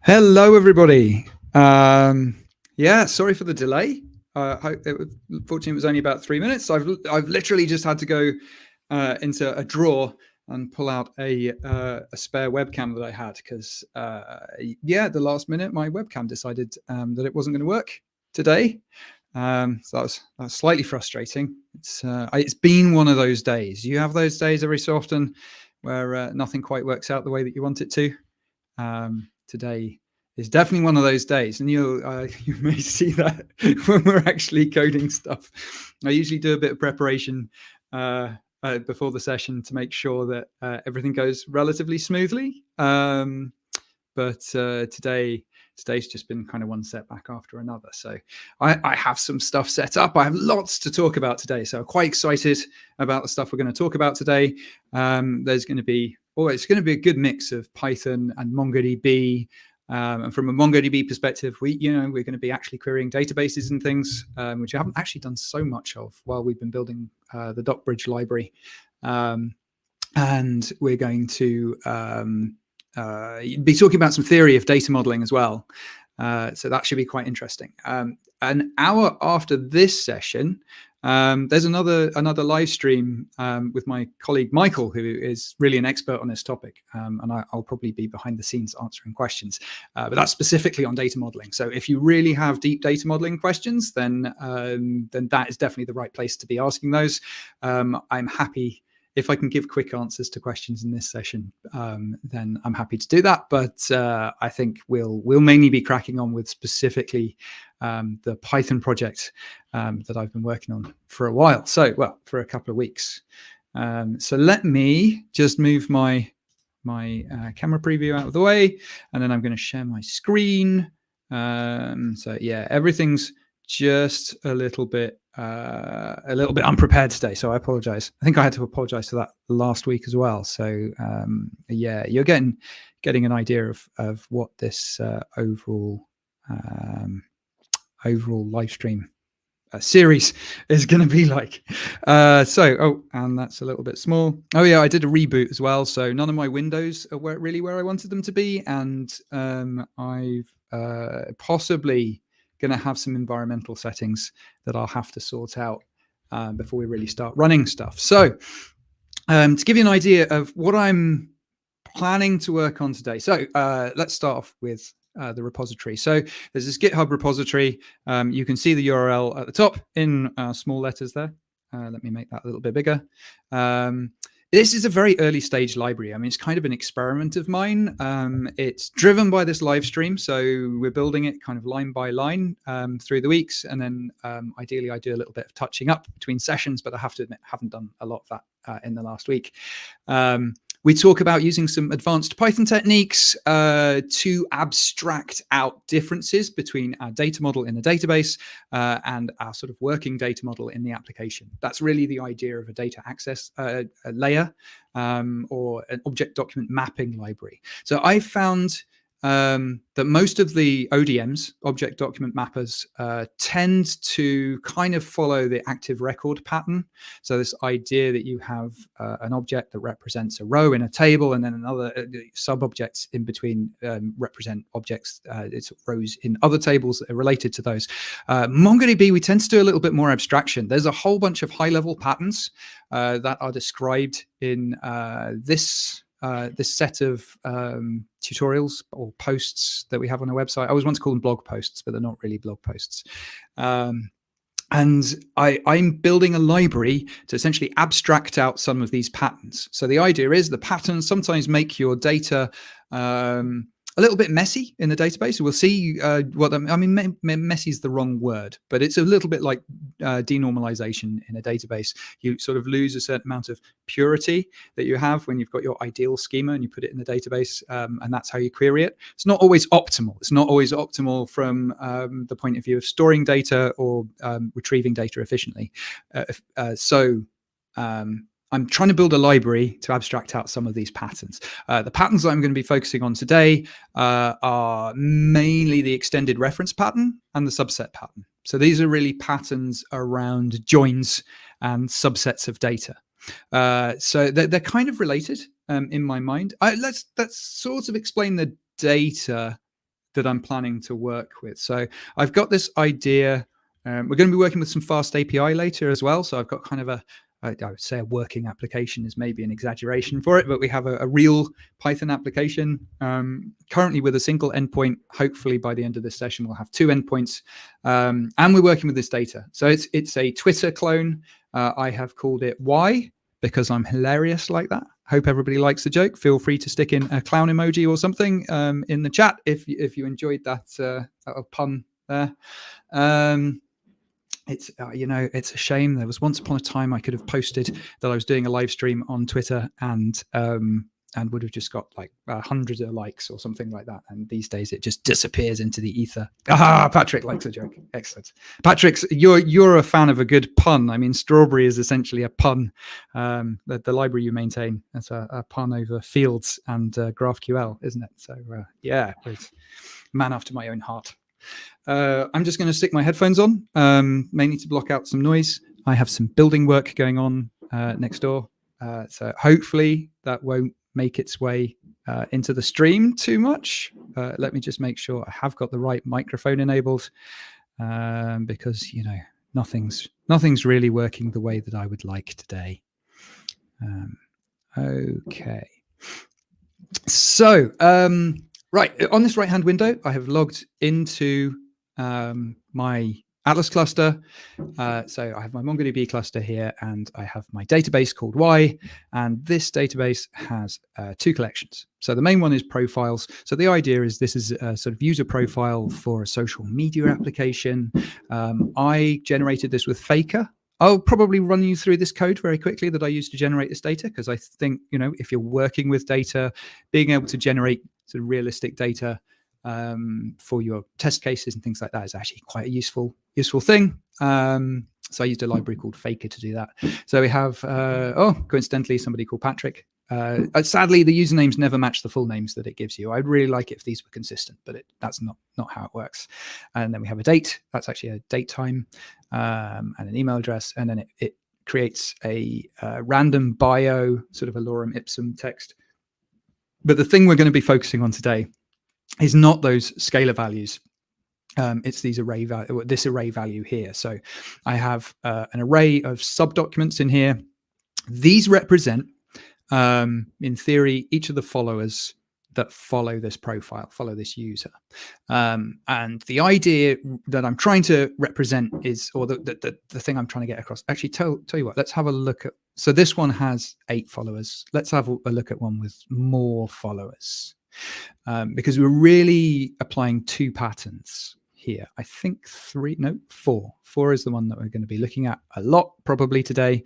Hello, everybody. Yeah, sorry for the delay. Fortunately, it was only about 3 minutes. I've literally just had to go into a drawer and pull out a spare webcam that I had because yeah, at the last minute, my webcam decided that it wasn't going to work today. So that was slightly frustrating. It's been one of those days. You have those days every so often where nothing quite works out the way that you want it to. Today is definitely one of those days, and you may see that when we're actually coding stuff. I usually do a bit of preparation before the session to make sure that everything goes relatively smoothly. But today's just been kind of one setback after another. So I have some stuff set up. I have lots to talk about today. So I'm quite excited about the stuff we're going to talk about today. There's going to be it's going to be a good mix of Python and MongoDB. And from a MongoDB perspective, we're going to be actually querying databases and things, which I haven't actually done so much of while we've been building the docbridge library. And we're going to be talking about some theory of data modeling as well. So that should be quite interesting. An hour after this session, there's another live stream with my colleague Michael, who is really an expert on this topic, and I'll probably be behind the scenes answering questions. But that's specifically on data modeling. So if you really have deep data modeling questions, then that is definitely the right place to be asking those. I'm happy. If I can give quick answers to questions in this session, then I'm happy to do that. But I think we'll mainly be cracking on with specifically the Python project that I've been working on for a while. So, well, for a couple of weeks. So let me just move my camera preview out of the way, and then I'm going to share my screen. So yeah, everything's just a little bit unprepared today, so I apologize. I think I had to apologize for that last week as well. So yeah, you're getting an idea of what this overall live stream series is going to be like. And that's a little bit small. Oh yeah, I did a reboot as well, so none of my windows are really where I wanted them to be, and I've possibly going to have some environmental settings that I'll have to sort out before we really start running stuff. So to give you an idea of what I'm planning to work on today. So let's start off with the repository. So there's this GitHub repository. You can see the URL at the top in small letters there. Let me make that a little bit bigger. This is a very early stage library. I mean, it's kind of an experiment of mine. It's driven by this live stream. So we're building it kind of line by line through the weeks. And then ideally, I do a little bit of touching up between sessions, but I have to admit, I haven't done a lot of that in the last week. We talk about using some advanced Python techniques to abstract out differences between our data model in the database and our sort of working data model in the application. That's really the idea of a data access layer or an object document mapping library. So I found that most of the ODMs, object document mappers, tend to kind of follow the active record pattern. So this idea that you have an object that represents a row in a table, and then another sub-objects in between represent objects, it's rows in other tables that are related to those. MongoDB, we tend to do a little bit more abstraction. There's a whole bunch of high-level patterns that are described in this set of tutorials or posts that we have on our website. I always want to call them blog posts, but they're not really blog posts. And I'm building a library to essentially abstract out some of these patterns. So the idea is the patterns sometimes make your data a little bit messy in the database. We'll see messy is the wrong word, but it's a little bit like denormalization in a database. You sort of lose a certain amount of purity that you have when you've got your ideal schema and you put it in the database, and that's how you query it. It's not always optimal. It's not always optimal from the point of view of storing data or retrieving data efficiently. I'm trying to build a library to abstract out some of these patterns. The patterns that I'm going to be focusing on today are mainly the extended reference pattern and the subset pattern. So these are really patterns around joins and subsets of data. So they're kind of related in my mind. Let's sort of explain the data that I'm planning to work with. So I've got this idea. We're going to be working with some fast API later as well. So I've got kind of I would say a working application is maybe an exaggeration for it, but we have a real Python application currently with a single endpoint. Hopefully by the end of this session, we'll have 2 endpoints, and we're working with this data. So it's a Twitter clone. I have called it Y because I'm hilarious like that. Hope everybody likes the joke. Feel free to stick in a clown emoji or something in the chat if you enjoyed that pun there. It's it's a shame. There was once upon a time I could have posted that I was doing a live stream on Twitter and would have just got like hundreds of likes or something like that. And these days it just disappears into the ether. Patrick likes a joke. Excellent. Patrick, you're a fan of a good pun. I mean, strawberry is essentially a pun. The library you maintain, that's a pun over fields and GraphQL, isn't it? So yeah, it's man after my own heart. I'm just going to stick my headphones on, mainly to block out some noise. I have some building work going on next door. So hopefully that won't make its way into the stream too much. Let me just make sure I have got the right microphone enabled, because, nothing's really working the way that I would like today. Okay. So, right, on this right-hand window, I have logged into my Atlas cluster. So I have my MongoDB cluster here, and I have my database called Y, and this database has 2 collections. So the main one is profiles. So the idea is this is a sort of user profile for a social media application. I generated this with Faker. I'll probably run you through this code very quickly that I use to generate this data, because I think, if you're working with data, being able to generate sort of realistic data for your test cases and things like that is actually quite a useful thing. So I used a library called Faker to do that. So we have, coincidentally, somebody called Patrick. Sadly, the usernames never match the full names that it gives you. I'd really like it if these were consistent, but that's not how it works. And then we have a date. That's actually a date time, and an email address. And then it creates a random bio, sort of a lorem ipsum text. But the thing we're going to be focusing on today is not those scalar values. It's these this array value here. So I have an array of subdocuments in here. These represent, in theory, each of the followers that follow this profile, follow this user. And the idea that I'm trying to represent is, or the thing I'm trying to get across, actually tell you what, let's have a look at, so this one has 8 followers. Let's have a look at one with more followers. Because we're really applying 2 patterns here. I think 4. 4 is the one that we're going to be looking at a lot probably today.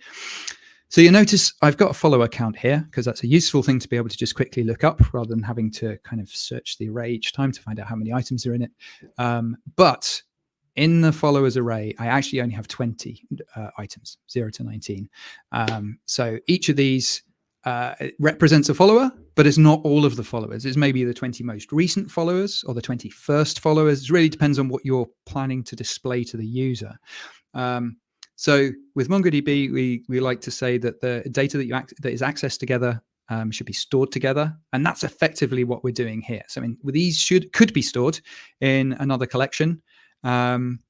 So you notice I've got a follower count here, because that's a useful thing to be able to just quickly look up rather than having to kind of search the array each time to find out how many items are in it. But in the followers array, I actually only have 20 items, 0 to 19. So each of these it represents a follower, but it's not all of the followers. It's maybe the 20 most recent followers or the 21st followers. It really depends on what you're planning to display to the user. So with MongoDB, we like to say that the data that is accessed together should be stored together, and that's effectively what we're doing here. So these could be stored in another collection and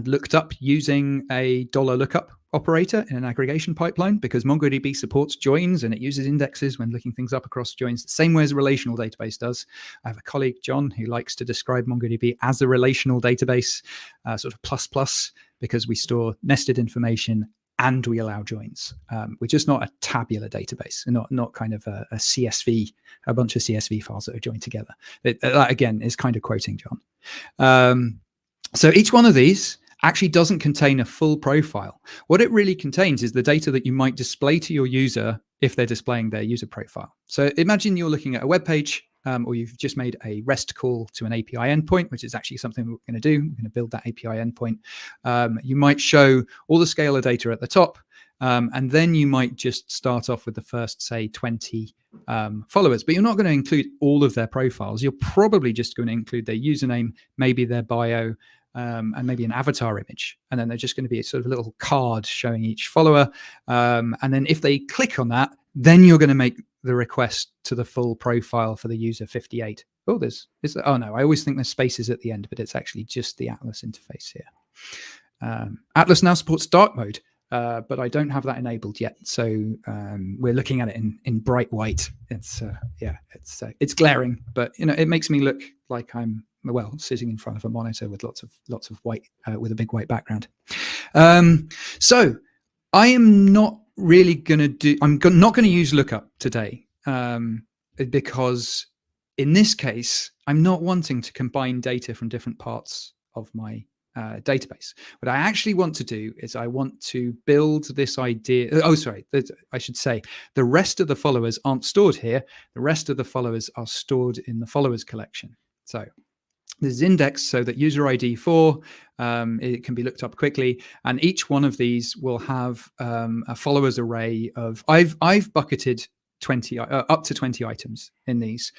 looked up using a $lookup operator in an aggregation pipeline, because MongoDB supports joins and it uses indexes when looking things up across joins, the same way as a relational database does. I have a colleague, John, who likes to describe MongoDB as a relational database, sort of plus, because we store nested information and we allow joins. We're just not a tabular database, not kind of a CSV, a bunch of CSV files that are joined together. That, again, is kind of quoting John. So each one of these actually doesn't contain a full profile. What it really contains is the data that you might display to your user if they're displaying their user profile. So imagine you're looking at a web page, or you've just made a REST call to an API endpoint, which is actually something we're going to do. We're going to build that API endpoint. You might show all the scalar data at the top, and then you might just start off with the first, say, 20 followers, but you're not going to include all of their profiles. You're probably just going to include their username, maybe their bio, and maybe an avatar image. And then they're just going to be a sort of a little card showing each follower. And then if they click on that, then you're going to make the request to the full profile for the user 58. oh, oh no, I always think there's spaces at the end, but it's actually just the Atlas interface here. Atlas now supports dark mode, but I don't have that enabled yet. So we're looking at it in bright white. It's it's glaring, but it makes me look like I'm sitting in front of a monitor with lots of white with a big white background. So I am not really going to do. Not going to use lookup today because in this case I'm not wanting to combine data from different parts of my database. What I actually want to do is I want to build this idea. Oh, sorry. I should say the rest of the followers aren't stored here. The rest of the followers are stored in the followers collection. So this is indexed so that user ID 4, it can be looked up quickly. And each one of these will have a followers array of, I've bucketed 20 up to 20 items in these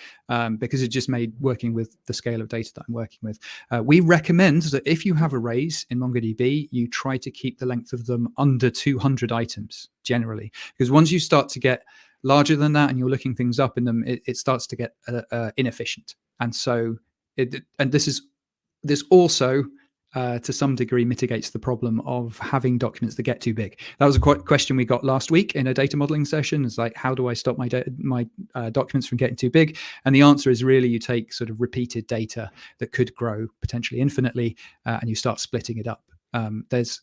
because it just made working with the scale of data that I'm working with. We recommend that if you have arrays in MongoDB, you try to keep the length of them under 200 items generally, because once you start to get larger than that and you're looking things up in them, it starts to get inefficient. And so this also to some degree mitigates the problem of having documents that get too big. That was a question we got last week in a data modeling session. It's like, how do I stop my documents from getting too big? And the answer is really you take sort of repeated data that could grow potentially infinitely, and you start splitting it up. There's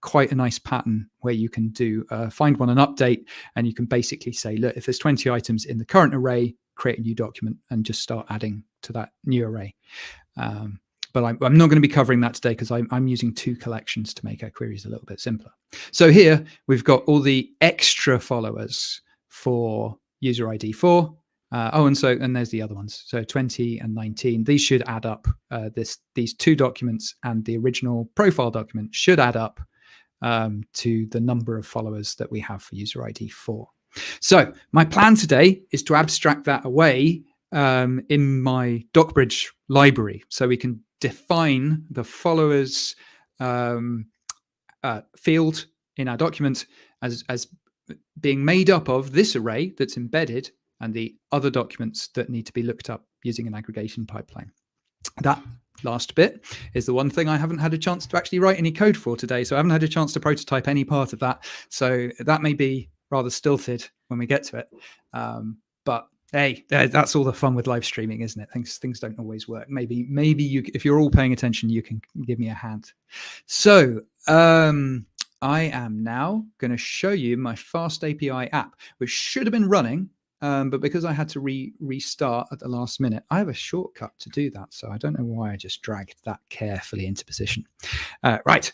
quite a nice pattern where you can do find one and update, and you can basically say, look, if there's 20 items in the current array, create a new document and just start adding to that new array. But I'm not going to be covering that today because I'm using two collections to make our queries a little bit simpler. So here we've got all the extra followers for user ID 4. And there's the other ones. So 20 and 19. These should add up. These two documents and the original profile document should add up to the number of followers that we have for user ID 4. So my plan today is to abstract that away in my docbridge library, so we can define the followers field in our document as being made up of this array that's embedded and the other documents that need to be looked up using an aggregation pipeline. That last bit is the one thing I haven't had a chance to actually write any code for today, so I haven't had a chance to prototype any part of that. So that may be rather stilted when we get to it. But hey, that's all the fun with live streaming, isn't it? Things don't always work. Maybe you, if you're all paying attention, you can give me a hand. So I am now going to show you my Fast API app, which should have been running, but because I had to restart at the last minute, I have a shortcut to do that. So I don't know why I just dragged that carefully into position. Right,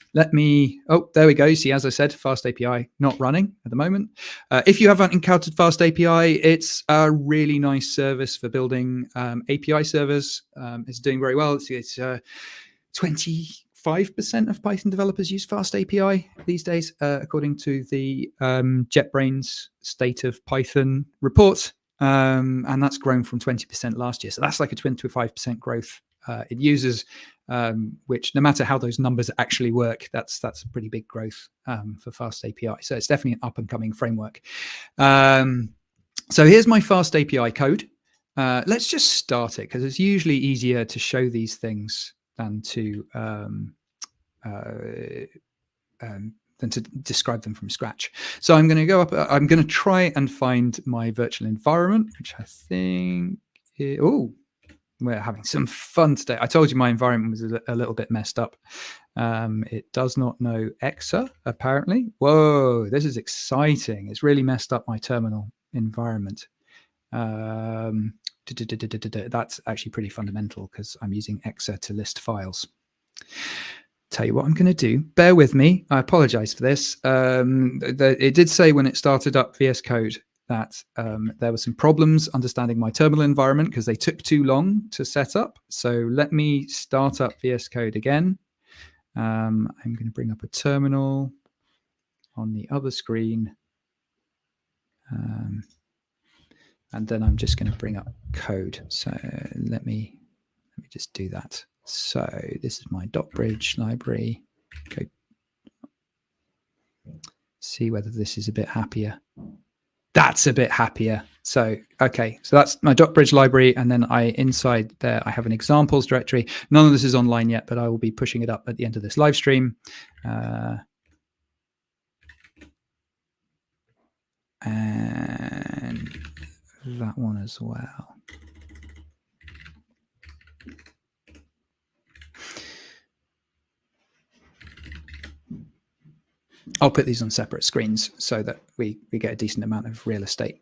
oh, there we go. You see, as I said, Fast API not running at the moment. If you haven't encountered Fast API, it's a really nice service for building API servers. It's doing very well. It's 25% of Python developers use Fast API these days, according to the JetBrains State of Python report. And that's grown from 20% last year. So that's like a 25% growth in users, which no matter how those numbers actually work, that's a pretty big growth for Fast API. So it's definitely an up and coming framework. So here's my Fast API code. Let's just start it because it's usually easier to show these things than to describe them from scratch. So I'm going to go up. I'm going to try and find my virtual environment, which I think. We're having some fun today. I told you my environment was a little bit messed up. It does not know Exa, apparently. Whoa, this is exciting. It's really messed up my terminal environment. That's actually pretty fundamental because I'm using Exa to list files. Tell you what I'm going to do. Bear with me. I apologize for this. It did say when it started up VS Code that there were some problems understanding my terminal environment because they took too long to set up. So let me start up VS Code again. I'm going to bring up a terminal on the other screen. And then I'm just going to bring up code. So let me just do that. So this is my docbridge library. Go see whether this is a bit happier. That's a bit happier. So, okay, so that's my docbridge library. And then inside there, I have an examples directory. None of this is online yet, but I will be pushing it up at the end of this live stream. And that one as well. I'll put these on separate screens so that we get a decent amount of real estate.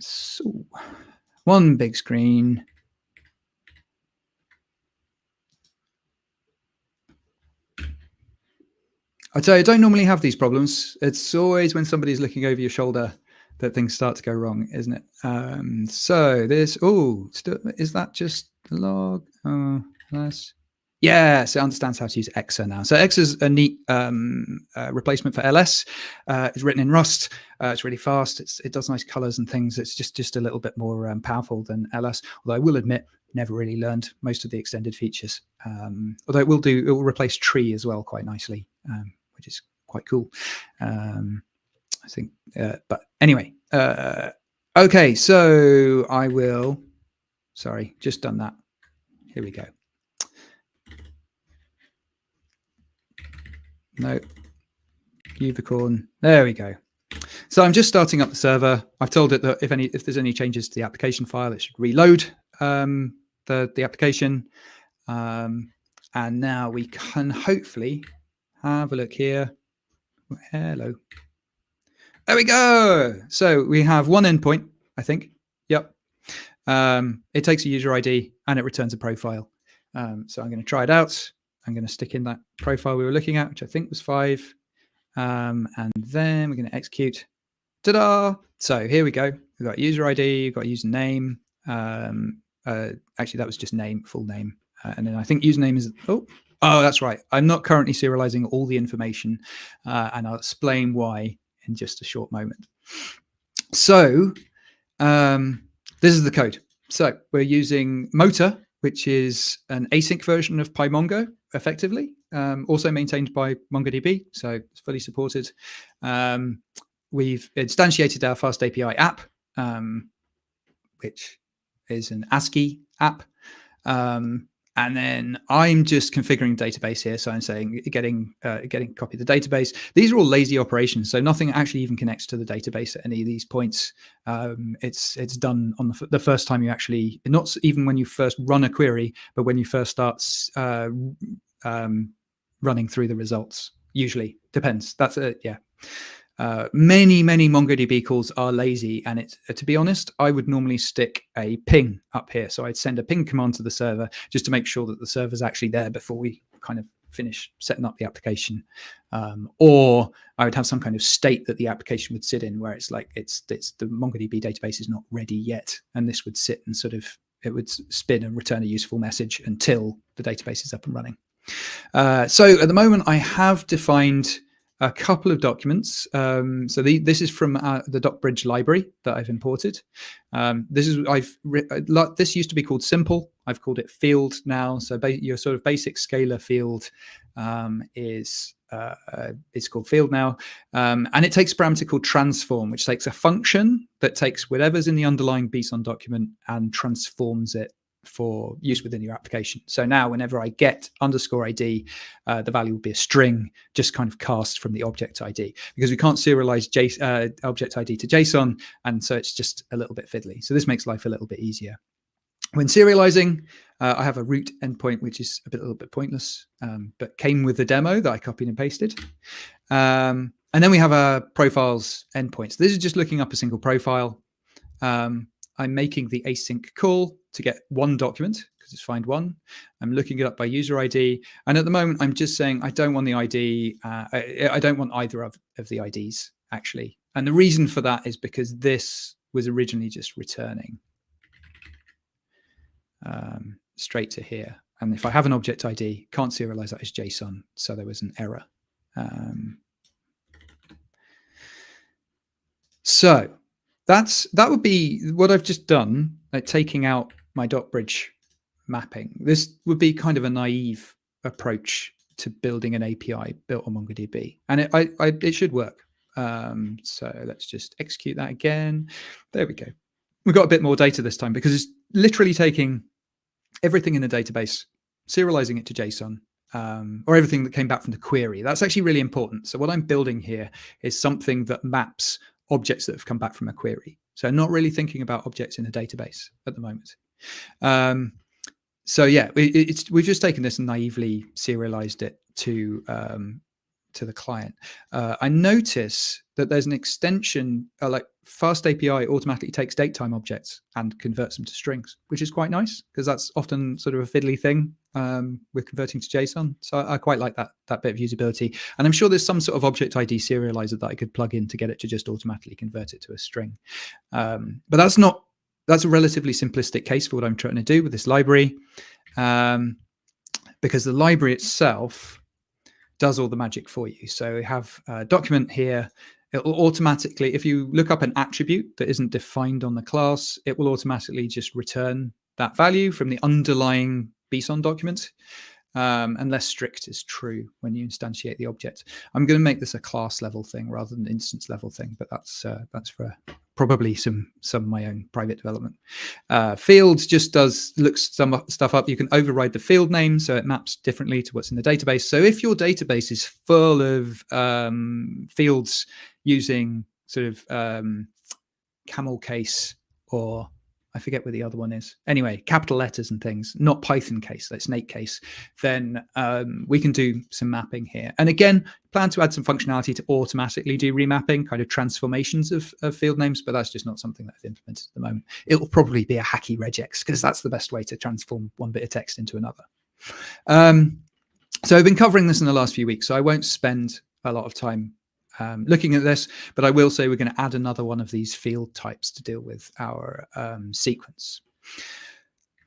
So one big screen. I'd say I don't normally have these problems. It's always when somebody's looking over your shoulder that things start to go wrong, isn't it? So this, is that just the log? Oh, nice. Yes, it understands how to use Exa now. So Exa is a neat replacement for LS. It's written in Rust. It's really fast. It does nice colors and things. It's just a little bit more powerful than LS. Although I will admit, never really learned most of the extended features. Although it will replace tree as well quite nicely, which is quite cool. I think, but anyway, okay. So I will. Sorry, just done that. Here we go. No, Unicorn. There we go. So I'm just starting up the server. I've told it that if there's any changes to the application file, it should reload the application. And now we can hopefully have a look here. Hello. There we go. So we have one endpoint, I think. Yep. It takes a user ID and it returns a profile. So I'm going to try it out. I'm going to stick in that profile we were looking at, which I think was 5. And then we're going to execute. Ta-da! So here we go. We've got user ID, we've got username. Actually, that was just name, full name. And then I think username is, oh, that's right. I'm not currently serializing all the information. And I'll explain why in just a short moment. So this is the code. So we're using Motor, which is an async version of PyMongo, effectively, also maintained by MongoDB, so it's fully supported. We've instantiated our Fast API app, which is an ASCII app. And then I'm just configuring database here. So I'm saying getting copy of the database. These are all lazy operations. So nothing actually even connects to the database at any of these points. It's done on the first time you actually, not even when you first run a query, but when you first start running through the results. Usually depends. That's it. Yeah. Many MongoDB calls are lazy, and it's, to be honest, I would normally stick a ping up here. So I'd send a ping command to the server just to make sure that the server's actually there before we kind of finish setting up the application. Or I would have some kind of state that the application would sit in, where it's like it's the MongoDB database is not ready yet, and this would sit and sort of it would spin and return a useful message until the database is up and running. So at the moment, I have defined a couple of documents. So this is from the docbridge library that I've imported. This used to be called simple. I've called it field now. So your sort of basic scalar field is called field now. And it takes a parameter called transform, which takes a function that takes whatever's in the underlying BSON document and transforms it for use within your application. So now whenever I get _ID, the value will be a string just kind of cast from the object ID, because we can't serialize object ID to JSON, and so it's just a little bit fiddly. So this makes life a little bit easier. When serializing, I have a root endpoint, which is a little bit pointless, but came with the demo that I copied and pasted. And then we have a profiles endpoint. So this is just looking up a single profile. I'm making the async call to get one document, because it's find one. I'm looking it up by user ID. And at the moment, I'm just saying I don't want the ID. I don't want either of the IDs, actually. And the reason for that is because this was originally just returning straight to here. And if I have an object ID, can't serialize that as JSON. So there was an error. So that would be what I've just done, like taking out my docbridge mapping. This would be kind of a naive approach to building an API built on MongoDB, and it should work. So let's just execute that again. There we go. We've got a bit more data this time because it's literally taking everything in the database, serializing it to JSON, or everything that came back from the query. That's actually really important. So what I'm building here is something that maps objects that have come back from a query. So I'm not really thinking about objects in a database at the moment. So yeah, we've just taken this and naively serialized it to the client. I notice that there's an extension like Fast API automatically takes datetime objects and converts them to strings, which is quite nice because that's often sort of a fiddly thing with converting to JSON. So I quite like that bit of usability. And I'm sure there's some sort of object ID serializer that I could plug in to get it to just automatically convert it to a string. But that's a relatively simplistic case for what I'm trying to do with this library, because the library itself does all the magic for you. So we have a document here. It will automatically, if you look up an attribute that isn't defined on the class, it will automatically just return that value from the underlying BSON document, unless strict is true when you instantiate the object. I'm going to make this a class level thing rather than an instance level thing, but that's for probably some of my own private development. Fields just looks some stuff up. You can override the field name so it maps differently to what's in the database. So if your database is full of fields using sort of camel case, or I forget what the other one is. Anyway, capital letters and things, not Python case, that's snake case. Then we can do some mapping here. And again, plan to add some functionality to automatically do remapping, kind of transformations of field names, but that's just not something that I've implemented at the moment. It will probably be a hacky regex because that's the best way to transform one bit of text into another. So I've been covering this in the last few weeks, so I won't spend a lot of time looking at this, but I will say we're going to add another one of these field types to deal with our sequence.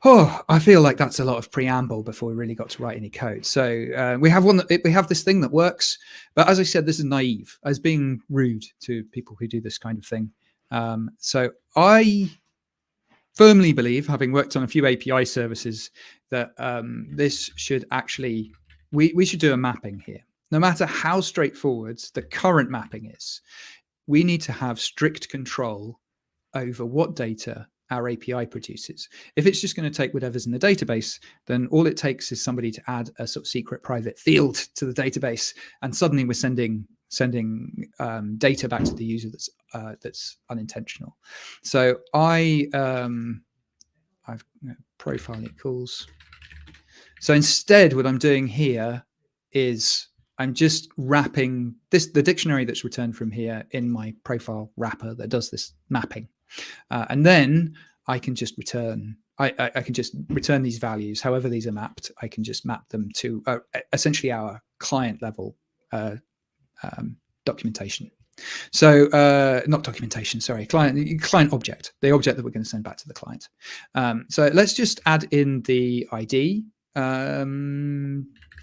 Oh, I feel like that's a lot of preamble before we really got to write any code. So we have this thing that works, but as I said, this is naive. I was being rude to people who do this kind of thing. So I firmly believe, having worked on a few API services, that this should actually, we should do a mapping here. No matter how straightforward the current mapping is, we need to have strict control over what data our API produces. If it's just going to take whatever's in the database, then all it takes is somebody to add a sort of secret private field to the database, and suddenly we're sending data back to the user that's unintentional. So I've profile equals. So instead, what I'm doing here is I'm just wrapping the dictionary that's returned from here in my profile wrapper that does this mapping. And then I can just return, I can just return these values. However these are mapped, I can just map them to essentially our client level documentation. So not documentation, sorry, client object, the object that we're going to send back to the client. So let's just add in the ID.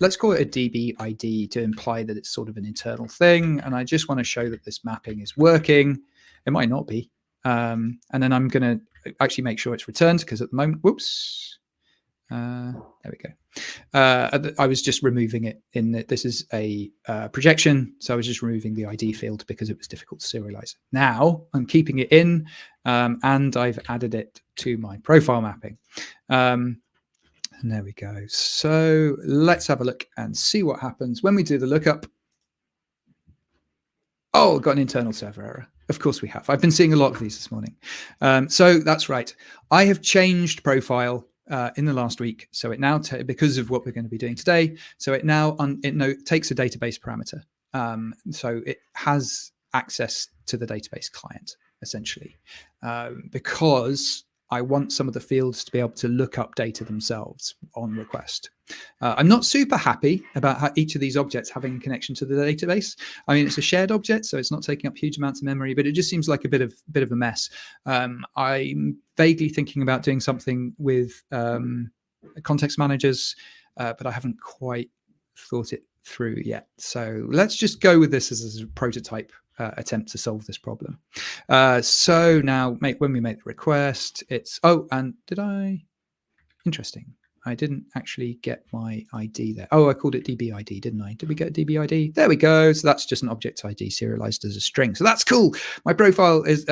Let's call it a DB ID to imply that it's sort of an internal thing. And I just want to show that this mapping is working. It might not be. And then I'm going to actually make sure it's returned because at the moment, whoops, there we go. I was just removing it in that this is a projection. So I was just removing the ID field because it was difficult to serialize. Now I'm keeping it in and I've added it to my profile mapping. And there we go. So let's have a look and see what happens when we do the lookup. Oh, got an internal server error. Of course we have. I've been seeing a lot of these this morning. So that's right. I have changed profile in the last week. So it now, because of what we're going to be doing today, so it now takes a database parameter. So it has access to the database client, essentially, because I want some of the fields to be able to look up data themselves on request. I'm not super happy about how each of these objects having a connection to the database. I mean, it's a shared object, so it's not taking up huge amounts of memory, but it just seems like a bit of a mess. I'm vaguely thinking about doing something with context managers, but I haven't quite thought it through yet. So let's just go with this as a prototype attempt to solve this problem. So now when we make the request, it's, oh, and interesting. I didn't actually get my ID there. Oh, I called it DB ID, didn't I? Did we get DB ID? There we go. So that's just an object ID serialized as a string. So that's cool. My profile is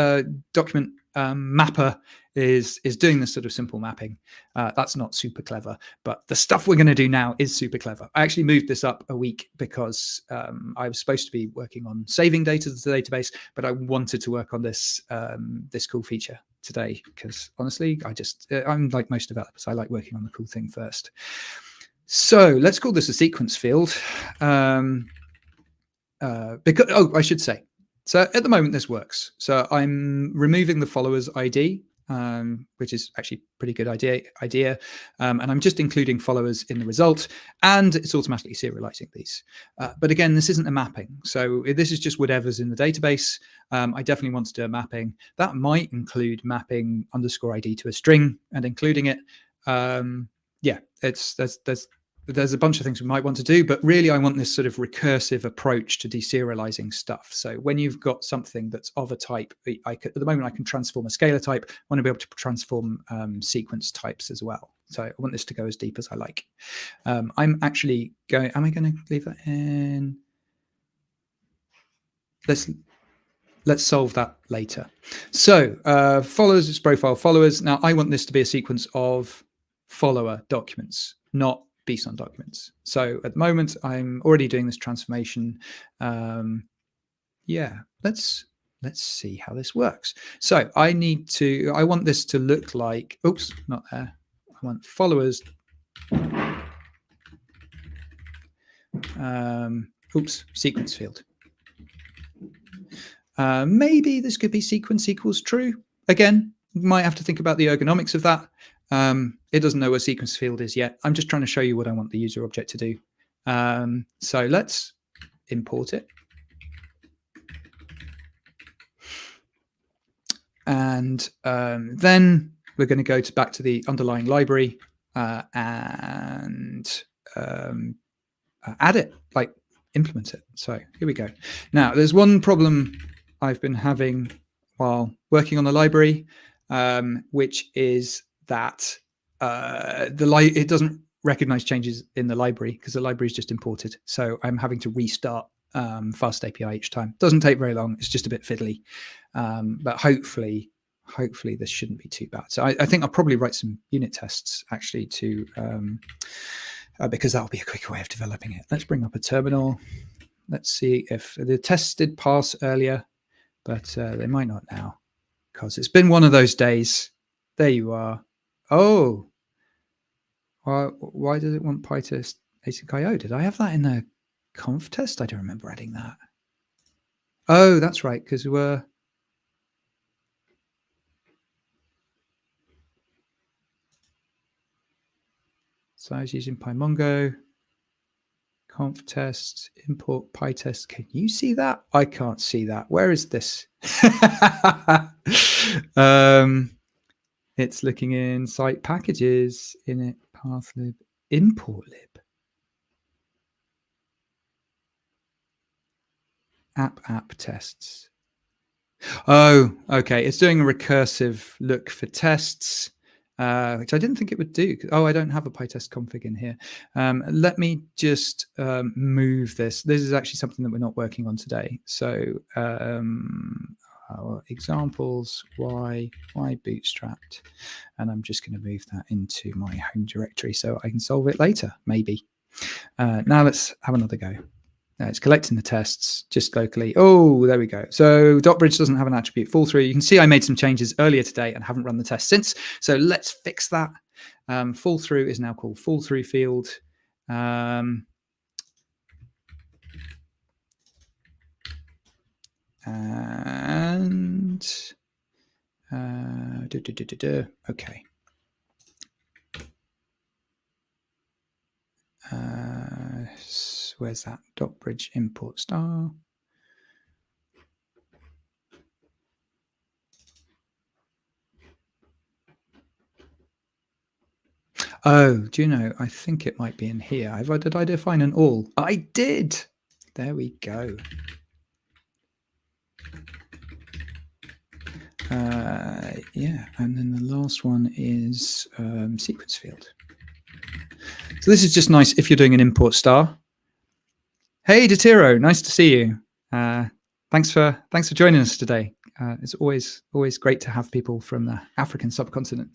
document mapper is doing this sort of simple mapping. That's not super clever, but the stuff we're going to do now is super clever. I actually moved this up a week because I was supposed to be working on saving data to the database, but I wanted to work on this this cool feature today because honestly, I'm like most developers. I like working on the cool thing first. So let's call this a sequence field. Because I should say. So at the moment, this works. So I'm removing the follower's ID, which is actually a pretty good idea. And I'm just including followers in the result, and it's automatically serializing these. But again, this isn't a mapping. So this is just whatever's in the database. I definitely want to do a mapping. That might include mapping _ID to a string and including it. Yeah, there's a bunch of things we might want to do, but really I want this sort of recursive approach to deserializing stuff. So when you've got something that's of a type, at the moment I can transform a scalar type. I want to be able to transform sequence types as well. So I want this to go as deep as I like. I'm actually going, am I going to leave that in? Let's solve that later. So followers is profile followers. Now I want this to be a sequence of follower documents, not BSON documents. So at the moment, I'm already doing this transformation. Yeah, let's see how this works. So I want this to look like, oops, not there. I want followers. Oops, sequence field. Maybe this could be sequence equals true. Again, might have to think about the ergonomics of that. It doesn't know what sequence field is yet. I'm just trying to show you what I want the user object to do. So let's import it. And then we're going to go back to the underlying library and add it, like implement it. So here we go. Now, there's one problem I've been having while working on the library, which is that it doesn't recognize changes in the library because the library is just imported. So I'm having to restart Fast API each time. Doesn't take very long. It's just a bit fiddly, but hopefully this shouldn't be too bad. So I think I'll probably write some unit tests actually to because that'll be a quicker way of developing it. Let's bring up a terminal. Let's see if the tests did pass earlier, but they might not now because it's been one of those days. There you are. Oh, why does it want PyTest async IO? Did I have that in the conf test? I don't remember adding that. Oh, that's right, because we're size using PyMongo, conf test, import PyTest. Can you see that? I can't see that. Where is this? It's looking in site packages, init, pathlib, import lib, app tests. Oh, okay. It's doing a recursive look for tests, which I didn't think it would do. Oh, I don't have a PyTest config in here. Let me just move this. This is actually something that we're not working on today. So our examples, why bootstrapped, and I'm just going to move that into my home directory so I can solve it later, maybe. Now let's have another go. It's collecting the tests just locally. Oh, there we go. So docbridge doesn't have an attribute fall through. You can see I made some changes earlier today and haven't run the test since. So let's fix that. Fall through is now called fall through field. And okay. Where's that docbridge import star? Oh, do you know? I think it might be in here. Did I define an all? I did. There we go. Yeah, and then the last one is sequence field. So this is just nice if you're doing an import star. Hey, Datiro, nice to see you. Thanks for joining us today. It's always great to have people from the African subcontinent.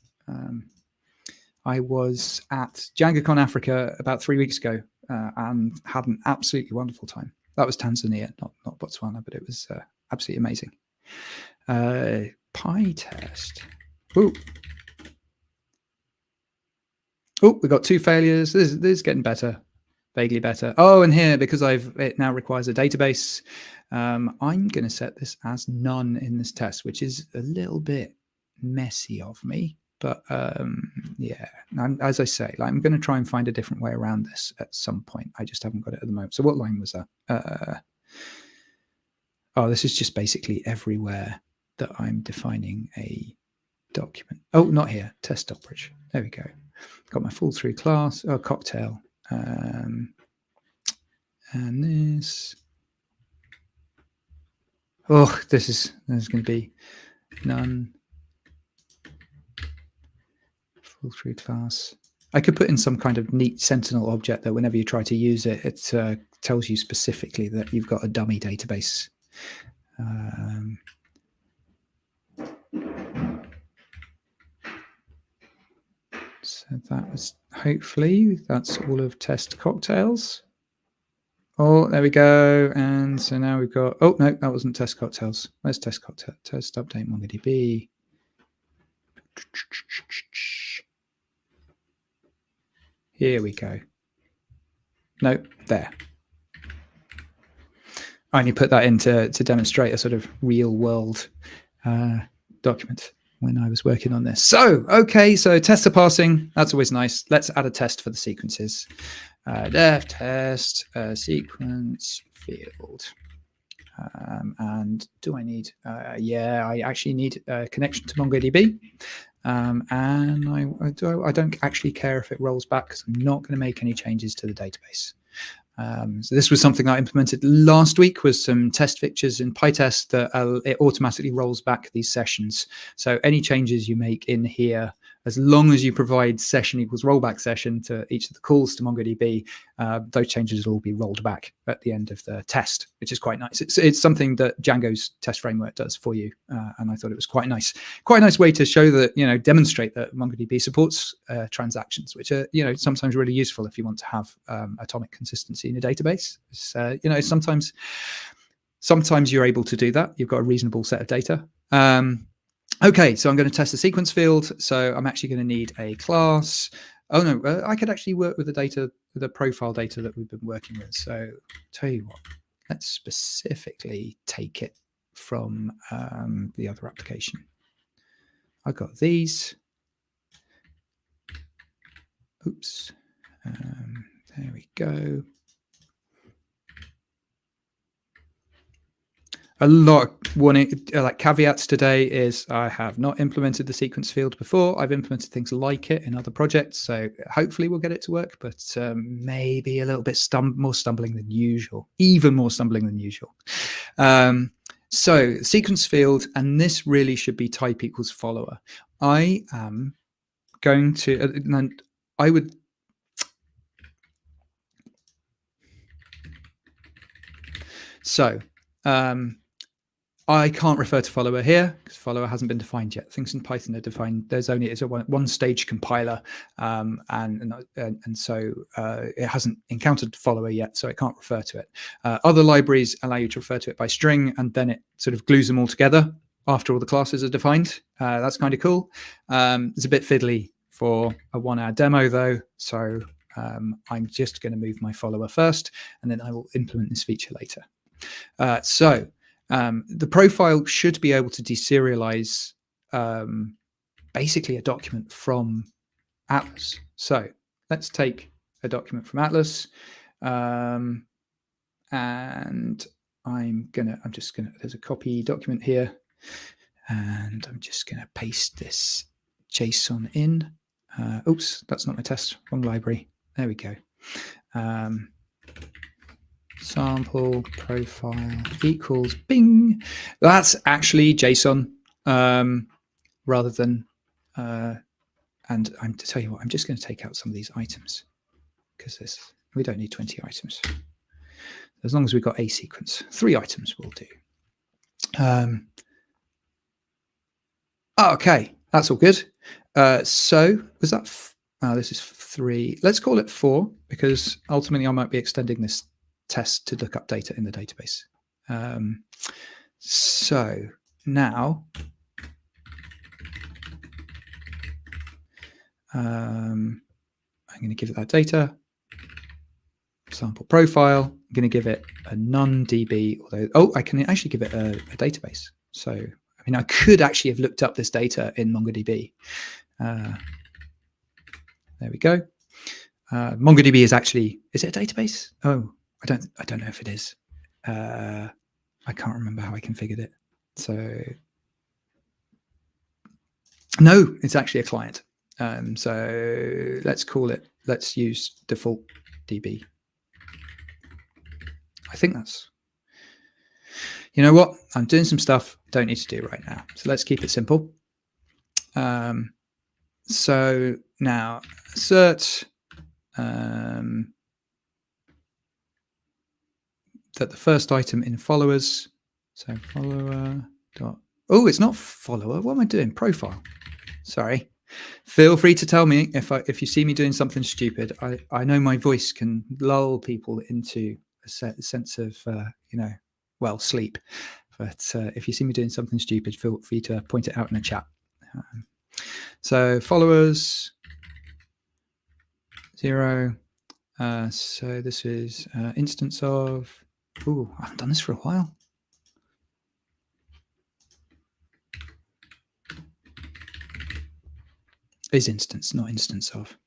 I was at DjangoCon Africa about 3 weeks ago and had an absolutely wonderful time. That was Tanzania, not Botswana, but it was absolutely amazing. PyTest. Oh, we got 2 failures. This is getting better, vaguely better. Oh, and here, because it now requires a database, I'm going to set this as none in this test, which is a little bit messy of me. But yeah, as I say, I'm going to try and find a different way around this at some point. I just haven't got it at the moment. So what line was that? Oh, this is just basically everywhere that I'm defining a document. Oh, not here. Test docbridge. There we go. Got my full through class. Oh, cocktail. And this. Oh, there's going to be none. Full through class. I could put in some kind of neat Sentinel object that whenever you try to use it, it tells you specifically that you've got a dummy database. So that was, hopefully, that's all of test cocktails. Oh, there we go. And so now we've got, oh, no, that wasn't test cocktails. Where's test cocktail? Test update MongoDB. Here we go. No, there. I only put that in to demonstrate a sort of real world document when I was working on this. So, okay, so tests are passing. That's always nice. Let's add a test for the sequences. Def test sequence field. And do I need, yeah, I actually need a connection to MongoDB. And I don't actually care if it rolls back because I'm not going to make any changes to the database. So this was something I implemented last week, was some test fixtures in PyTest that it automatically rolls back these sessions. So any changes you make in here, as long as you provide session equals rollback session to each of the calls to MongoDB, those changes will all be rolled back at the end of the test, which is quite nice. It's something that Django's test framework does for you, and I thought it was quite a nice way to show that, demonstrate that MongoDB supports transactions, which are sometimes really useful if you want to have atomic consistency in your database. Sometimes you're able to do that. You've got a reasonable set of data. Okay, so I'm going to test the sequence field. So I'm actually going to need a class. Oh no, I could actually work with the data, the profile data that we've been working with. So tell you what, let's specifically take it from the other application. I've got these. Oops. There we go. A lot of warning, like caveats today is I have not implemented the sequence field before. I've implemented things like it in other projects, so hopefully we'll get it to work, but maybe a little bit more stumbling than usual, even more stumbling than usual. So sequence field, and this really should be type equals follower. I am going to, I would, so, I can't refer to follower here because follower hasn't been defined yet. Things in Python are defined. It's a one-stage compiler, and so it hasn't encountered follower yet, so it can't refer to it. Other libraries allow you to refer to it by string, and then it sort of glues them all together after all the classes are defined. That's kind of cool. It's a bit fiddly for a 1-hour demo though, so I'm just going to move my follower first, and then I will implement this feature later. The profile should be able to deserialize basically a document from Atlas. So let's take a document from Atlas, and there's a copy document here, and I'm just going to paste this JSON in. Oops, that's not my test, wrong library. There we go. Sample profile equals bing. That's actually JSON rather than, and I'm to tell you what, I'm just going to take out some of these items. because we don't need 20 items. As long as we've got a sequence, 3 items will do. Okay, that's all good. So was that? This is 3. Let's call it 4 because ultimately I might be extending this test to look up data in the database. So now I'm going to give it that data sample profile. I'm going to give it a non-DB, although I can actually give it a database. So I mean, I could actually have looked up this data in MongoDB. There we go. MongoDB is it a database? Oh, I don't know if it is. I can't remember how I configured it. So no, it's actually a client. So let's use default DB. I think that's, you know what? I'm doing some stuff I don't need to do right now. So let's keep it simple. So now assert that the first item in followers, so follower dot, oh, it's not follower. What am I doing? Profile. Sorry. Feel free to tell me if you see me doing something stupid. I know my voice can lull people into a sense of sleep. But if you see me doing something stupid, feel free to point it out in the chat. So followers 0. So this is instance of. Oh, I haven't done this for a while. Is instance, not instance of.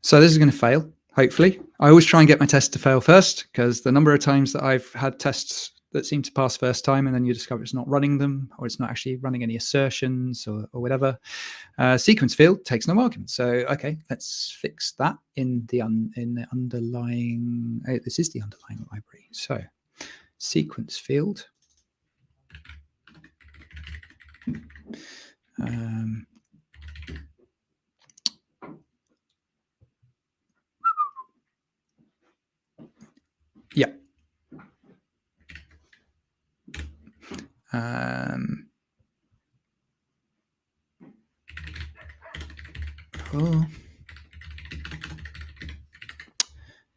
So this is going to fail, hopefully. I always try and get my tests to fail first, because the number of times that I've had tests that seem to pass first time and then you discover it's not running them, or it's not actually running any assertions or whatever. Sequence field takes no argument. So, okay, let's fix that in the underlying. This is the underlying library. So sequence field. Yeah. Cool.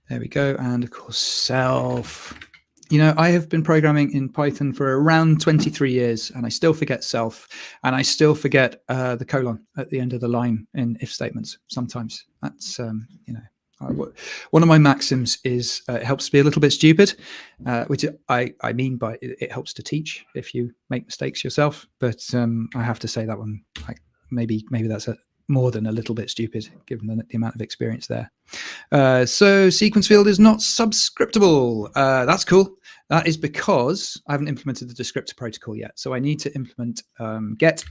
There we go. And of course, self. You know, I have been programming in Python for around 23 years, and I still forget self, and I still forget the colon at the end of the line in if statements sometimes. That's, one of my maxims is it helps to be a little bit stupid, which I mean by it helps to teach if you make mistakes yourself. But I have to say that one, like maybe that's more than a little bit stupid, given the amount of experience there. So sequence field is not subscriptable. That's cool. That is because I haven't implemented the descriptor protocol yet. So I need to implement get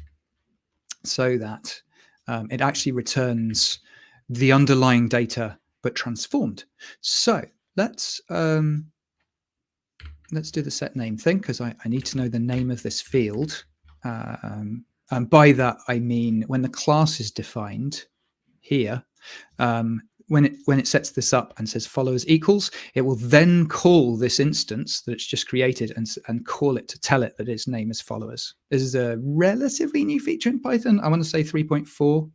so that it actually returns the underlying data, but transformed. So let's do the set name thing, because I need to know the name of this field. And by that, I mean when the class is defined here, when it sets this up and says followers equals, it will then call this instance that it's just created and call it to tell it that its name is followers. This is a relatively new feature in Python. I want to say 3.4.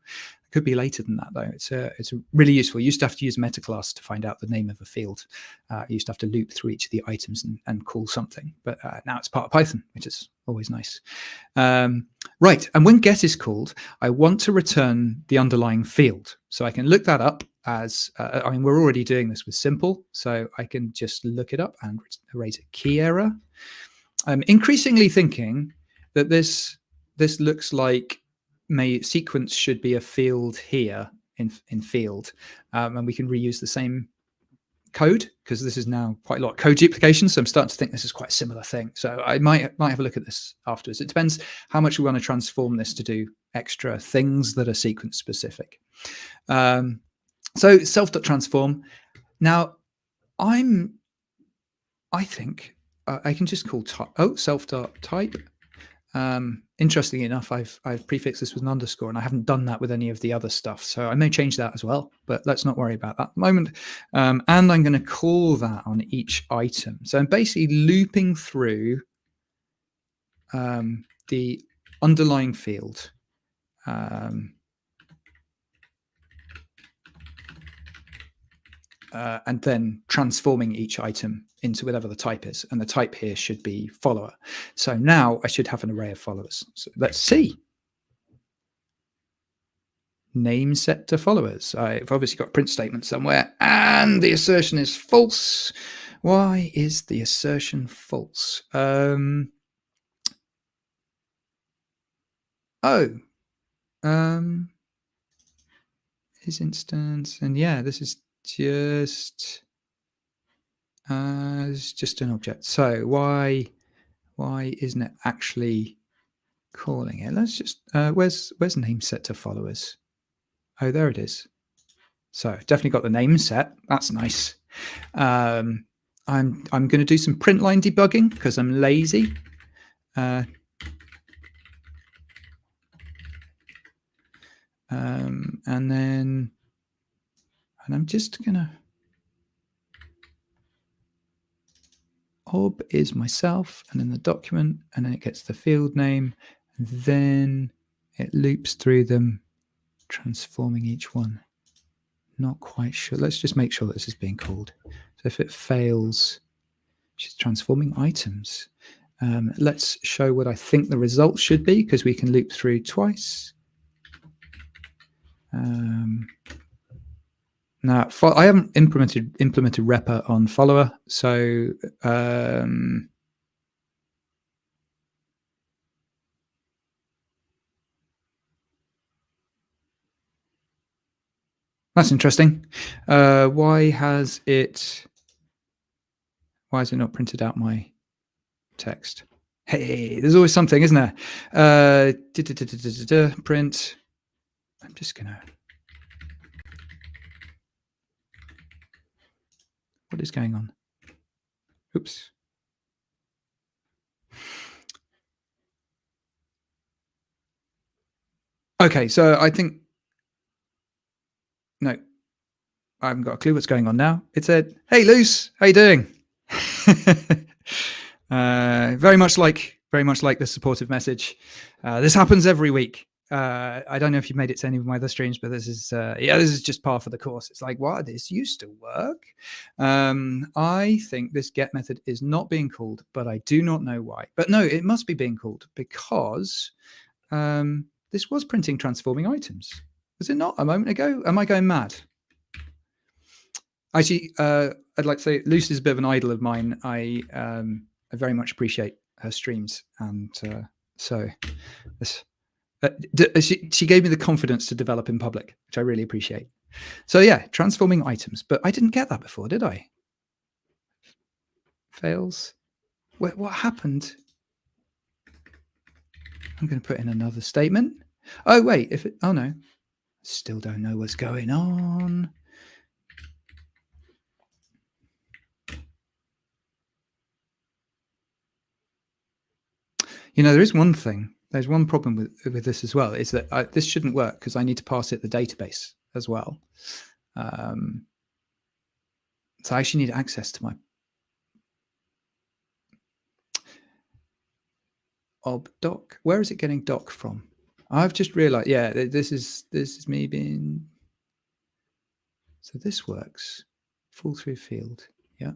Could be later than that, though. It's really useful. You used to have to use meta class to find out the name of a field. You used to have to loop through each of the items and call something. But now it's part of Python, which is always nice. Right, and when get is called, I want to return the underlying field. So I can look that up as, we're already doing this with simple, so I can just look it up and raise a key error. I'm increasingly thinking that this looks like sequence should be a field here in field, and we can reuse the same code, because this is now quite a lot of code duplication. So I'm starting to think this is quite a similar thing. So I might have a look at this afterwards. It depends how much we want to transform this to do extra things that are sequence specific. So self.transform. Now I think I can just call self.type. Interestingly enough, I've prefixed this with an underscore, and I haven't done that with any of the other stuff. So I may change that as well, but let's not worry about that at the moment. And I'm going to call that on each item. So I'm basically looping through the underlying field. And then transforming each item into whatever the type is. And the type here should be follower. So now I should have an array of followers. So let's see. Name set to followers. I've obviously got a print statement somewhere, and the assertion is false. Why is the assertion false? Is instance, and yeah, this is just it's just an object. So why isn't it actually calling it? Let's just where's name set to followers? Oh, there it is. So definitely got the name set. That's nice. I'm going to do some print line debugging because I'm lazy. And I'm just gonna ob is myself, and then the document, and then it gets the field name, and then it loops through them, transforming each one. Not quite sure. Let's just make sure that this is being called. So if it fails, she's transforming items. Let's show what I think the result should be, because we can loop through twice. Now, I haven't implemented repr on follower, so that's interesting. Why is it not printed out my text? Hey, there's always something, isn't there? Print. I'm just gonna. What is going on? Oops. Okay, so I think no, I haven't got a clue what's going on now. It said, "Hey, Luce, how you doing?" Very much like the supportive message. This happens every week. I don't know if you've made it to any of my other streams, but this is this is just par for the course. It's like, wow, this used to work. I think this get method is not being called, but I do not know why. But no, it must be being called because this was printing transforming items. Was it not a moment ago? Am I going mad? Actually, I'd like to say Luce is a bit of an idol of mine. I very much appreciate her streams, and so this, she gave me the confidence to develop in public, which I really appreciate. So yeah, transforming items, but I didn't get that before, did I? Fails. What happened? I'm going to put in another statement. Oh wait, oh no, still don't know what's going on. You know, there is one thing. There's one problem with this as well, is that this shouldn't work because I need to pass it the database as well. So I actually need access to my ob doc. Where is it getting doc from? I've just realized, yeah, this is me being. So this works. Full through field. Yeah.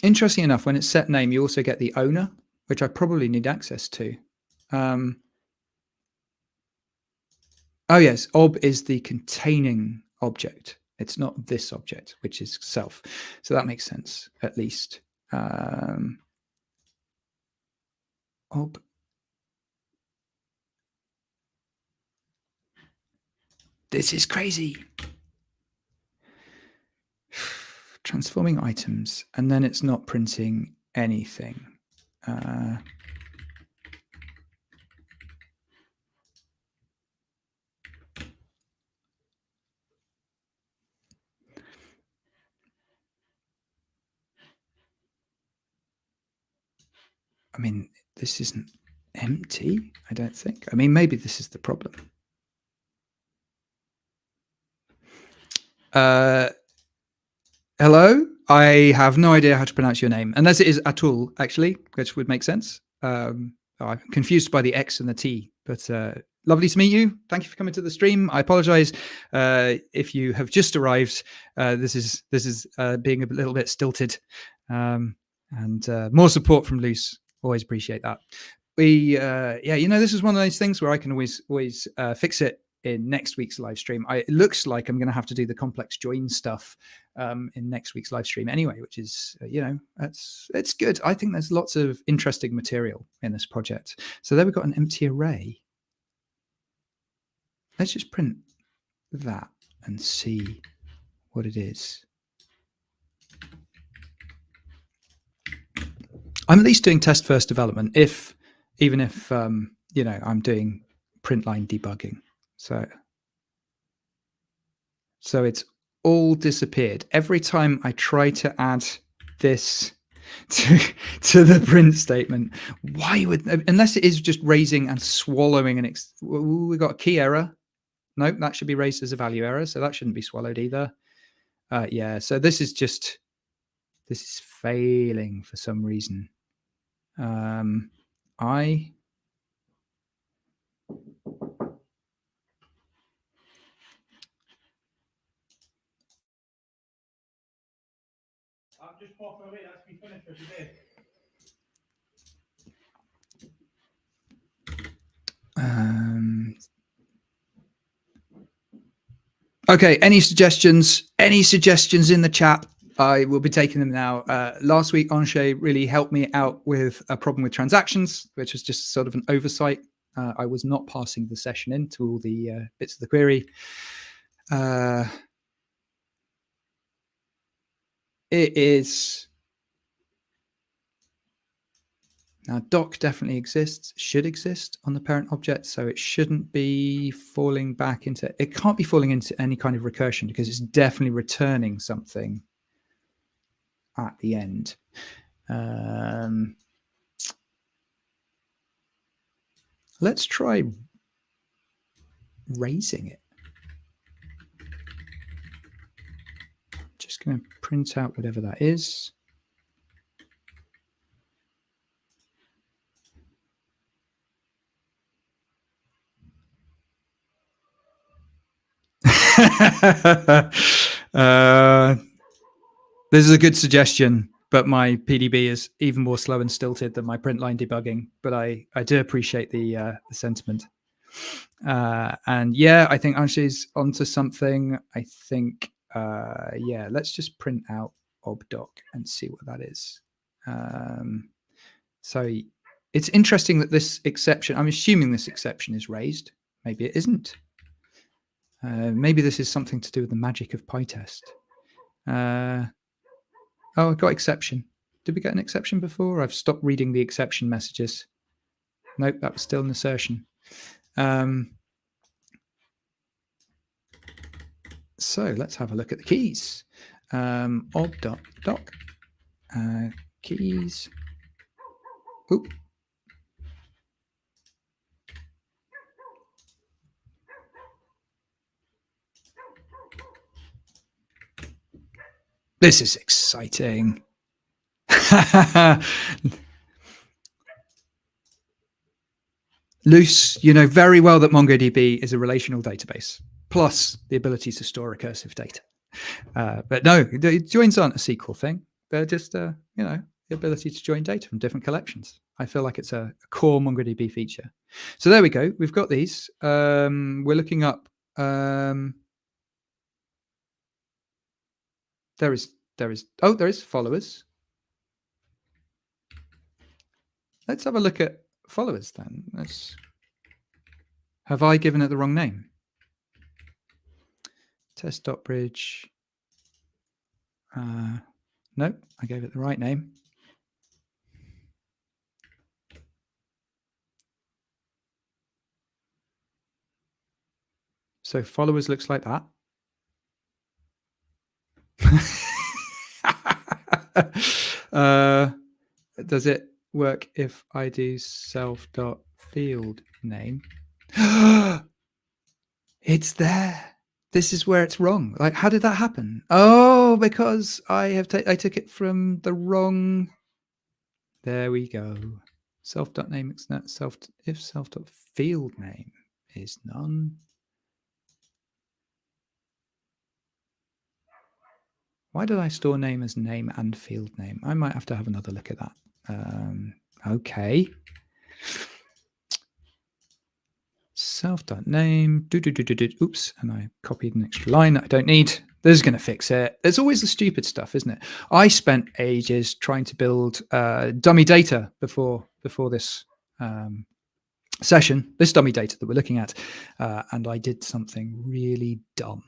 Interesting enough, when it's set name, you also get the owner, which I probably need access to. Oh yes, ob is the containing object. It's not this object, which is self. So that makes sense, at least. Ob. This is crazy. Transforming items, and then it's not printing anything. I mean, this isn't empty, I don't think. I mean, maybe this is the problem. Hello? I have no idea how to pronounce your name, unless it is Atul, actually, which would make sense. I'm confused by the X and the T, but lovely to meet you. Thank you for coming to the stream. I apologize if you have just arrived. This is being a little bit stilted, and more support from Luce. Always appreciate that. This is one of those things where I can always fix it in next week's live stream. It looks like I'm going to have to do the complex join stuff in next week's live stream anyway, which is it's good. I think there's lots of interesting material in this project. So there we've got an empty array. Let's just print that and see what it is. I'm at least doing test first development, even if I'm doing print line debugging. So it's all disappeared. Every time I try to add this to the print statement, why would, unless it is just raising and swallowing we got a key error. Nope, that should be raised as a value error, so that shouldn't be swallowed either. Yeah, so this is failing for some reason. I'll just pop away. That's me finished for today. Okay, any suggestions? Any suggestions in the chat? I will be taking them now. Last week, Anshay really helped me out with a problem with transactions, which was just sort of an oversight. I was not passing the session in to all the bits of the query. It is... Now, doc definitely exists, should exist on the parent object, so it shouldn't be falling back into... It can't be falling into any kind of recursion because it's definitely returning something at the end. Let's try raising it. Just going to print out whatever that is. This is a good suggestion, but my PDB is even more slow and stilted than my print line debugging. But I do appreciate the sentiment. And yeah, I think Anshay's onto something. I think, yeah, let's just print out obdoc and see what that is. So it's interesting that this exception, I'm assuming this exception is raised. Maybe it isn't. Maybe this is something to do with the magic of PyTest. Oh, I got exception. Did we get an exception before? I've stopped reading the exception messages. Nope, that was still an assertion. So let's have a look at the keys. Ob.doc keys. Oop. This is exciting. Luce, you know very well that MongoDB is a relational database, plus the ability to store recursive data. But no, the joins aren't a SQL thing. They're just, the ability to join data from different collections. I feel like it's a core MongoDB feature. So there we go. We've got these. We're looking up. There is followers. Let's have a look at followers then. Have I given it the wrong name? Test.bridge. No, I gave it the right name. So followers looks like that. Does it? work if I do self.field name? It's there. This is where it's wrong. Like, how did that happen? Oh, because I took it from the wrong. There we go. Self.name self if self.field name is none. Why did I store name as name and field name? I might have to have another look at that. Okay. Self.name. Oops, and I copied an extra line that I don't need. This is going to fix it. There's always the stupid stuff, isn't it? I spent ages trying to build dummy data before this session, this dummy data that we're looking at, and I did something really dumb.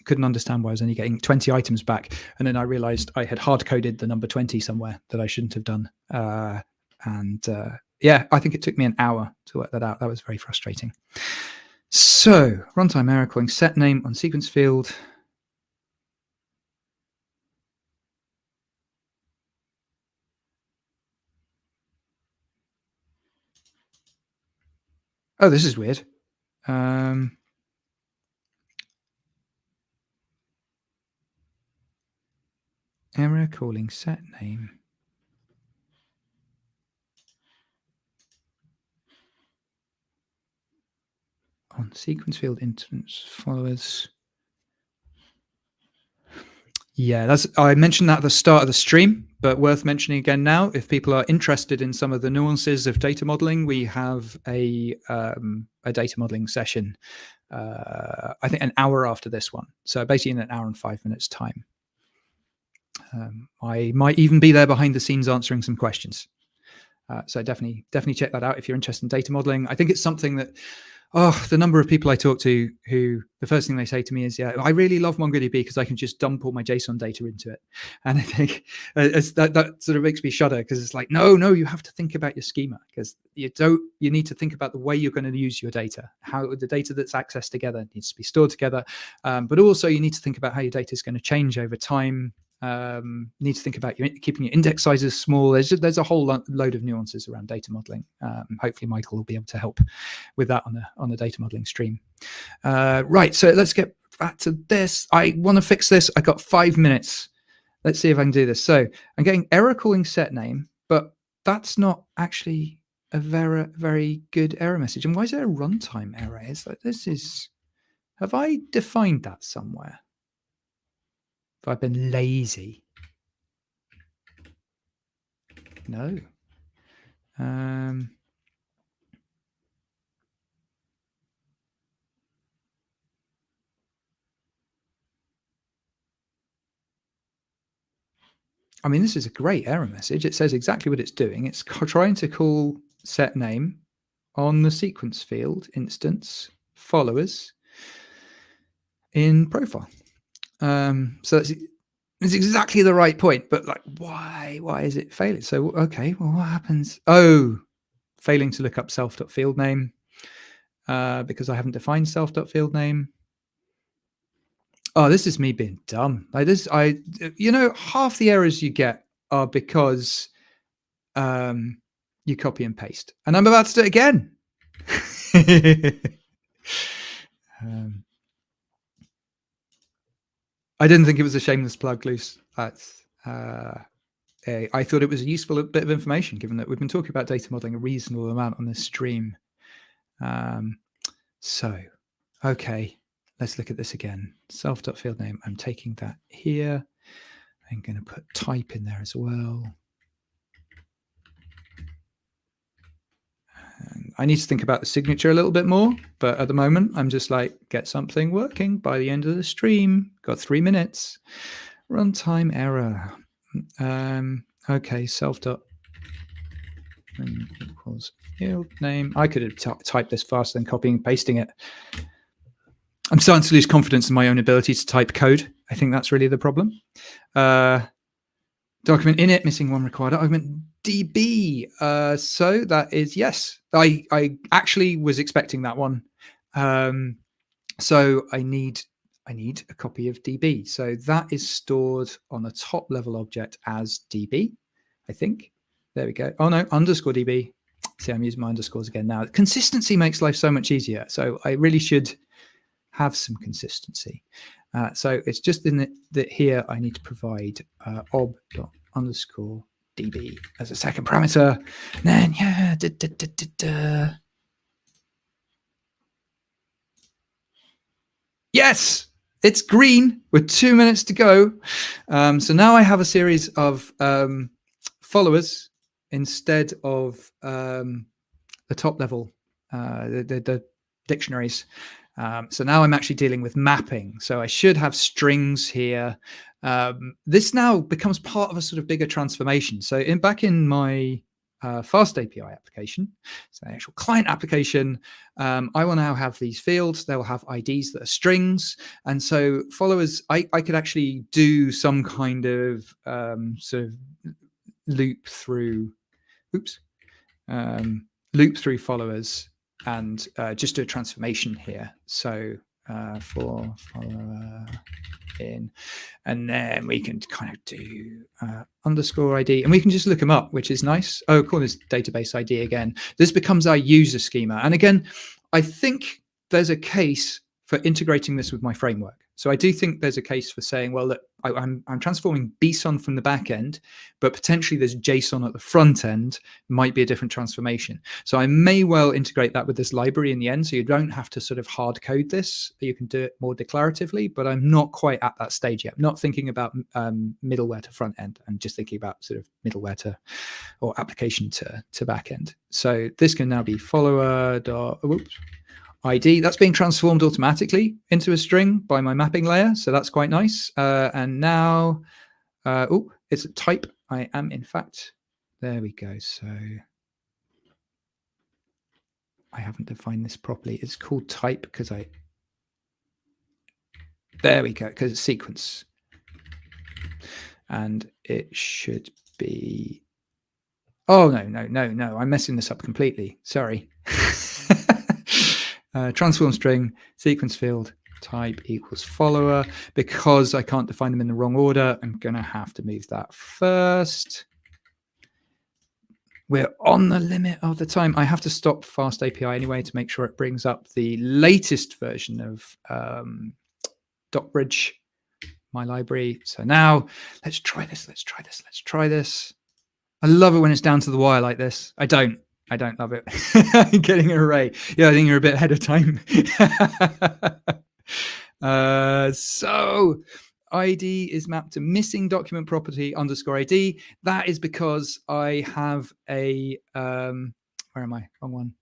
Couldn't understand why I was only getting 20 items back, and then I realized I had hard-coded the number 20 somewhere that I shouldn't have done. Yeah, I think it took me an hour to work that out. That was very frustrating. So, runtime error calling set name on sequence field. Oh, this is weird. Error calling set name. On sequence field instance followers. Yeah, I mentioned that at the start of the stream, but worth mentioning again now. If people are interested in some of the nuances of data modeling, we have a data modeling session. I think an hour after this one, so basically in an hour and 5 minutes time. I might even be there behind the scenes answering some questions. So definitely check that out if you're interested in data modeling. I think it's something that, the number of people I talk to who the first thing they say to me is, yeah, I really love MongoDB because I can just dump all my JSON data into it. And I think that sort of makes me shudder, because it's like, no, you have to think about your schema, because you need to think about the way you're going to use your data, how the data that's accessed together needs to be stored together. But also you need to think about how your data is going to change over time. Need to think about keeping your index sizes small. There's a whole load of nuances around data modeling. Hopefully Michael will be able to help with that on the data modeling stream. Right, so let's get back to this. I want to fix this. I got 5 minutes. Let's see if I can do this. So I'm getting error calling set name, but that's not actually a very, very good error message. And why is there a runtime error? It's like, have I defined that somewhere? If I've been lazy? No. I mean, this is a great error message. It says exactly what it's doing. It's trying to call set name on the sequence field instance followers in profile. So it's exactly the right point, but like, why is it failing? So, okay, well, what happens? Oh, failing to look up self.field name because I haven't defined self.field name. Oh, this is me being dumb. Like this, half the errors you get are because you copy and paste, and I'm about to do it again. I didn't think it was a shameless plug, Luce. That's I thought it was a useful bit of information, given that we've been talking about data modeling a reasonable amount on this stream. So, okay, let's look at this again. Self.field name. I'm taking that here. I'm going to put type in there as well. And I need to think about the signature a little bit more, but at the moment, I'm just like, get something working by the end of the stream. Got 3 minutes. Runtime error. Okay, self.name equals field name. I could have typed this faster than copying and pasting it. I'm starting to lose confidence in my own ability to type code. I think that's really the problem. Document init, missing one required argument. DB. So that is yes. I actually was expecting that one. So I need a copy of DB. So that is stored on a top level object as DB, I think. There we go. Oh no, underscore DB. See, I'm using my underscores again now. Consistency makes life so much easier. So I really should have some consistency. So it's just in that here I need to provide ob.underscore DB as a second parameter. And then, yeah, yes, it's green with 2 minutes to go. So now I have a series of followers instead of the top level, the dictionaries. So now I'm actually dealing with mapping. So I should have strings here. This now becomes part of a sort of bigger transformation. So back in my Fast API application, so the actual client application, I will now have these fields. They'll have IDs that are strings. And so followers, I could actually do some kind of sort of loop through, loop through followers and just do a transformation here. So for follower in, and then we can kind of do underscore ID, and we can just look them up, which is nice. Oh, call this database ID again. This becomes our user schema. And again, I think there's a case for integrating this with my framework. So I do think there's a case for saying, well, look, I'm transforming BSON from the back end, but potentially there's JSON at the front end, might be a different transformation. So I may well integrate that with this library in the end, so you don't have to sort of hard code this. You can do it more declaratively, but I'm not quite at that stage yet. I'm not thinking about middleware to front end. I'm just thinking about sort of middleware to, or application to back end. So this can now be follower ID. That's being transformed automatically into a string by my mapping layer. So that's quite nice. And now, it's a type. I am, in fact, there we go. So I haven't defined this properly. It's called type because there we go, because it's sequence. And it should be, oh, no. I'm messing this up completely. Sorry. Transform string, sequence field, type equals follower. Because I can't define them in the wrong order, I'm going to have to move that first. We're on the limit of the time. I have to stop Fast API anyway to make sure it brings up the latest version of docbridge, my library. So now let's try this. I love it when it's down to the wire like this. I don't love it. Getting an array. Yeah, I think you're a bit ahead of time. So ID is mapped to missing document property underscore ID. That is because I have a, where am I? Wrong one.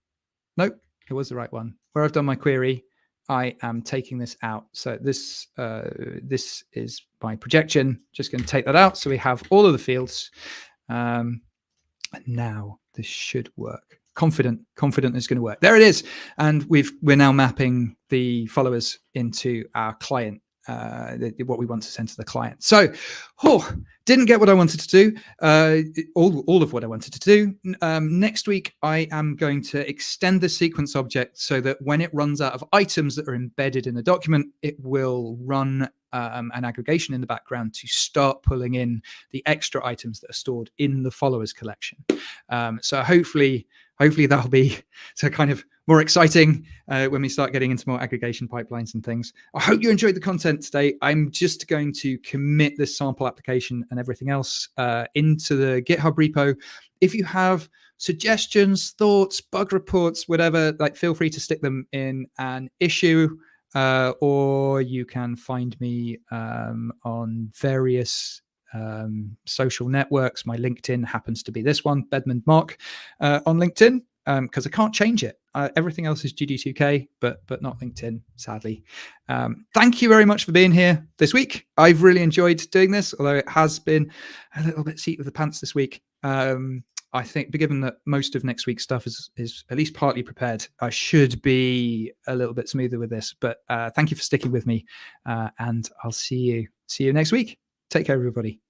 Nope, it was the right one. Where I've done my query, I am taking this out. So this is my projection. Just going to take that out. So we have all of the fields. And now this should work. Confident is going to work. There it is. And we're now mapping the followers into our client, what we want to send to the client. So, didn't get what I wanted to do, all of what I wanted to do. Next week, I am going to extend the sequence object so that when it runs out of items that are embedded in the document, it will run an aggregation in the background to start pulling in the extra items that are stored in the followers collection. So hopefully that'll be so kind of more exciting when we start getting into more aggregation pipelines and things. I hope you enjoyed the content today. I'm just going to commit this sample application and everything else into the GitHub repo. If you have suggestions, thoughts, bug reports, whatever, like feel free to stick them in an issue. Or you can find me on various social networks. My LinkedIn happens to be this one, Bedmond Mark, on LinkedIn, because I can't change it. Everything else is GD2K, but not LinkedIn, sadly. Thank you very much for being here this week. I've really enjoyed doing this, although it has been a little bit seat of the pants this week. I think, given that most of next week's stuff is at least partly prepared, I should be a little bit smoother with this. But thank you for sticking with me, and I'll see you next week. Take care, everybody.